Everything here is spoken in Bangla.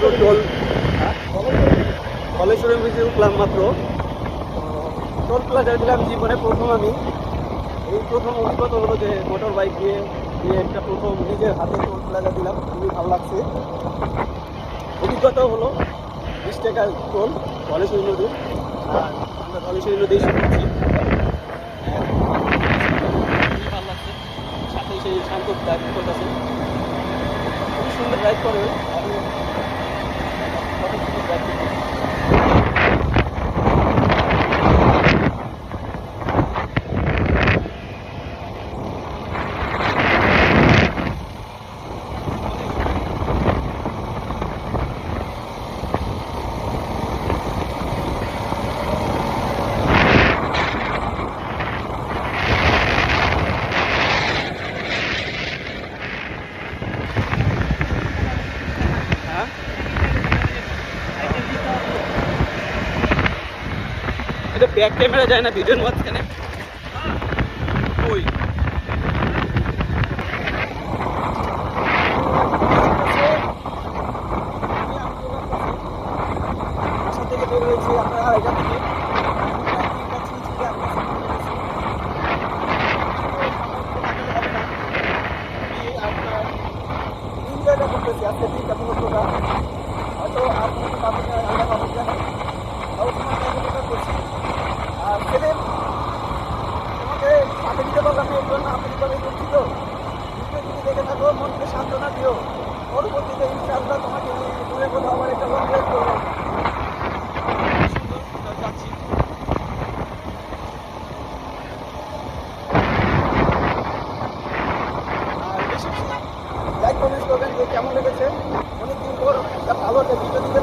মাত্র টোল কলেশ্বরী ব্রিজে উঠলাম মাত্র। টোল প্লাজা দিলাম জীবনে প্রথম আমি। এই প্রথম অভিজ্ঞতা হলো যে মোটর বাইক দিয়ে একটা প্রথম নিজের হাতে টোল প্লাজা দিলাম, খুবই ভালো লাগছে। অভিজ্ঞতা হলো 20 টাকার টোল ধলেশ্বরী নদী। আর আমরা ধলেশ্বরী নদী শুনছি, খুবই ভালো লাগছে। সাথে সেই শান্ত ড্রাইভ করতেছে, খুবই সুন্দর ড্রাইভ করে। আমি অনেক সুন্দর ড্রাইভ করতেছি। এটা ব্যাক ক্যামেরা যায় না ভিডিওর মাঝখানে। ওই বাসা থেকে বের হয়েছি আমরা এটা থেকে এনজয়টা করতেছি আজকে দিনটা পুরোটা। হয়তো আপনার পাবেন না, আমরা পাবেন জানি করছি। আর ছেলে তোমাকে সাথে দিতে পারলাম না, এর জন্য আপনি করছি। তো ভিডিও যদি দেখে থাকো মনকে সান্ত্বনা দিও। পরবর্তীতে ইনশাআল্লাহ তোমাকে দূরে কোথাও আমার একটা লং ড্রাইভ করবো। যাচ্ছি। আর বেশি বেশি লাইক কমেন্ট করবেন যে কেমন লেগেছে। অনেকদিন পর একটা ভালো একটা ভিডিও দিতে